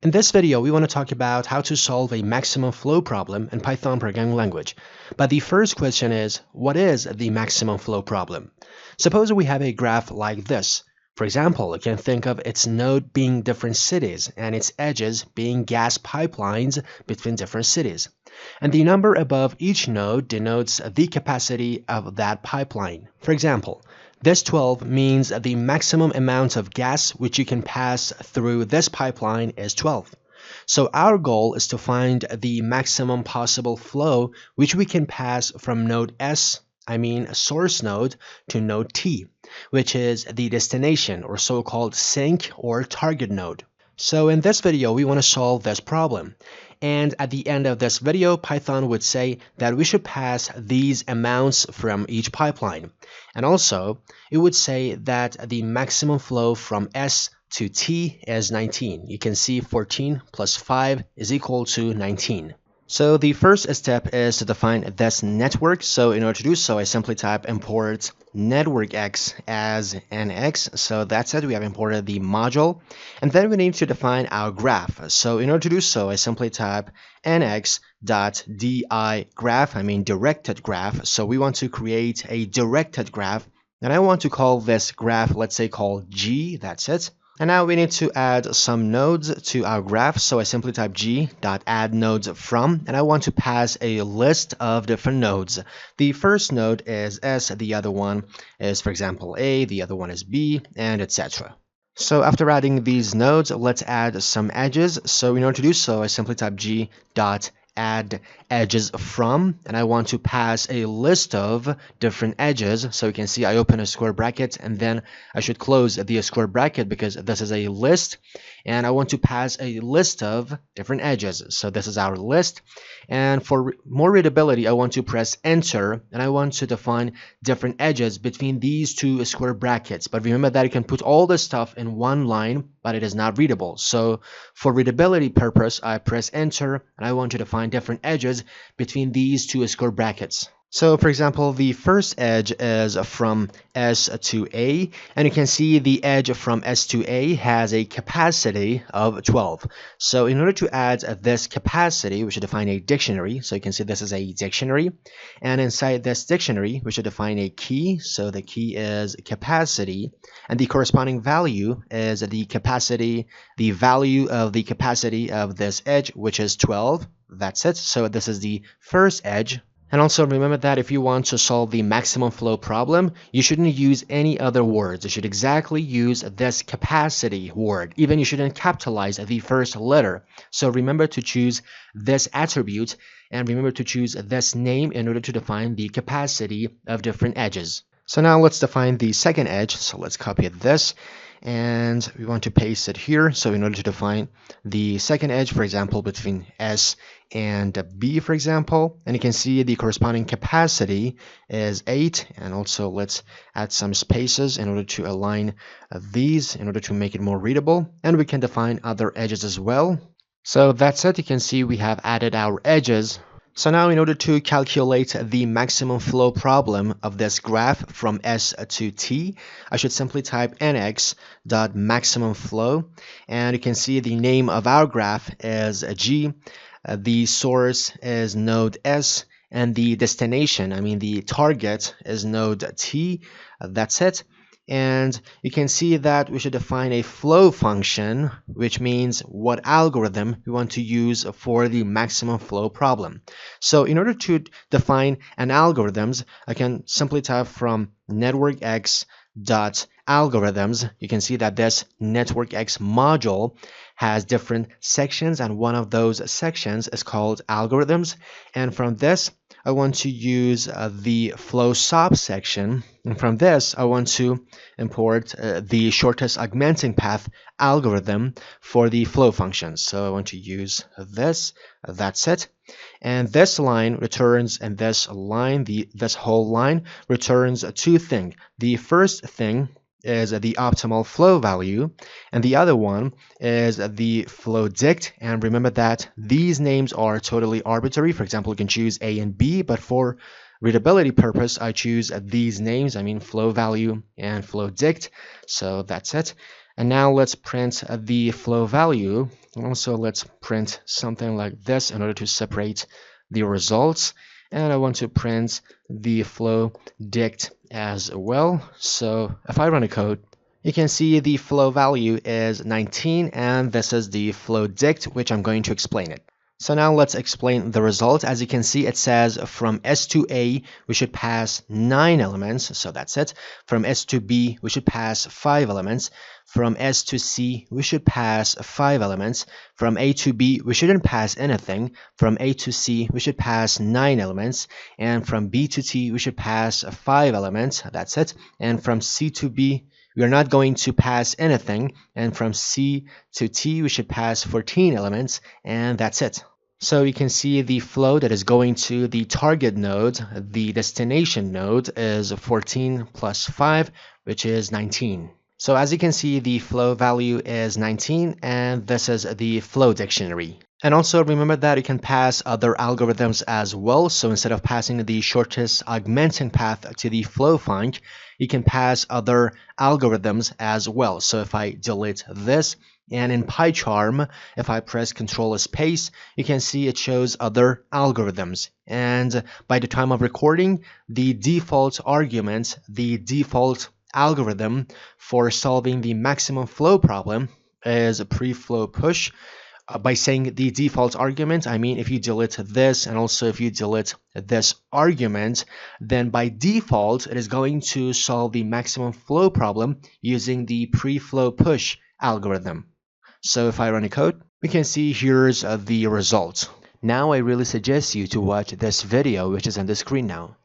In this video, we want to talk about how to solve a maximum flow problem in Python programming language. But the first question is, what is the maximum flow problem? Suppose we have a graph like this. For example, you can think of its node being different cities and its edges being gas pipelines between different cities. And the number above each node denotes the capacity of that pipeline. For example, this 12 means the maximum amount of gas which you can pass through this pipeline is 12. So our goal is to find the maximum possible flow which we can pass from node S, source node, to node T, which is the destination or so-called sink or target node. So in this video, we want to solve this problem. And at the end of this video, Python would say that we should pass these amounts from each pipeline. And also, it would say that the maximum flow from S to T is 19. You can see 14 plus 5 is equal to 19. So the first step is to define this network. So in order to do so, I simply type import NetworkX as NX. So that's it. We have imported the module. And then we need to define our graph. So in order to do so, I simply type nx.di directed graph. So we want to create a directed graph. And I want to call this graph, let's say called G. That's it. And now we need to add some nodes to our graph. So I simply type g.addNodesFrom, and I want to pass a list of different nodes. The first node is S, the other one is, for example, A, the other one is B, and etc. So after adding these nodes, let's add some edges. So in order to do so, I simply type g.addEdgesFrom, and I want to pass a list of different edges. So you can see I open a square bracket and then I should close the square bracket because this is a list, and I want to pass a list of different edges. So this is our list, and for more readability, I want to press enter, and I want to define different edges between these two square brackets. But remember that you can put all this stuff in one line, but it is not readable. So for readability purpose, I press enter, and I want to define different edges between these two square brackets. So for example, the first edge is from S to A, and you can see the edge from S to A has a capacity of 12. So in order to add this capacity, we should define a dictionary. So you can see this is a dictionary, and inside this dictionary, we should define a key. So the key is capacity, and the corresponding value is the capacity, the value of the capacity of this edge, which is 12. That's it. So this is the first edge. And also remember that if you want to solve the maximum flow problem, you shouldn't use any other words. You should exactly use this capacity word. Even you shouldn't capitalize the first letter. So remember to choose this attribute, and remember to choose this name in order to define the capacity of different edges. So now let's define the second edge. So let's copy this, and we want to paste it here. So in order to define the second edge, for example, between S and B, for example, and you can see the corresponding capacity is 8. And also let's add some spaces in order to align these in order to make it more readable. And we can define other edges as well. So that's it. You can see we have added our edges. So now in order to calculate the maximum flow problem of this graph from S to T, I should simply type nx.maximumFlow, and you can see the name of our graph is G, the source is node S, and the destination, the target, is node T. That's it. And you can see that we should define a flow function, which means what algorithm we want to use for the maximum flow problem. So in order to define an algorithms, I can simply type from NetworkX.algorithms. You can see that this NetworkX module has different sections, and one of those sections is called algorithms. And from this, I want to use the flow sub section, and from this I want to import the shortest augmenting path algorithm for the flow function. So I want to use this. That's it. And this line returns, and this line, this whole line returns two things. The first thing is the optimal flow value, and the other one is the flow dict. And remember that these names are totally arbitrary. For example, you can choose A and B, but for readability purpose, I choose these names, flow value and flow dict. So that's it. And now let's print the flow value. And also let's print something like this in order to separate the results. And I want to print the flow dict as well. So if I run a code, you can see the flow value is 19, and this is the flow dict, which I'm going to explain it. So now let's explain the result. As you can see, it says from S to A, we should pass 9 elements. So that's it. From S to B, we should pass 5 elements. From S to C, we should pass 5 elements. From A to B, we shouldn't pass anything. From A to C, we should pass 9 elements. And from B to T, we should pass 5 elements. That's it. And from C to B, we are not going to pass anything. And from C to T, we should pass 14 elements. And that's it. So you can see the flow that is going to the target node. The destination node is 14 plus 5, which is 19. So as you can see, the flow value is 19, and this is the flow dictionary. And also remember that you can pass other algorithms as well. So instead of passing the shortest augmenting path to the flow func, you can pass other algorithms as well. So if I delete this, and in PyCharm, if I press Ctrl space, you can see it shows other algorithms. And by the time of recording, the default argument, the default algorithm for solving the maximum flow problem is a pre-flow push. By saying the default argument, I mean if you delete this and also if you delete this argument, then by default it is going to solve the maximum flow problem using the pre-flow push algorithm. So if I run a code, we can see here's the result. Now I really suggest you to watch this video, which is on the screen now.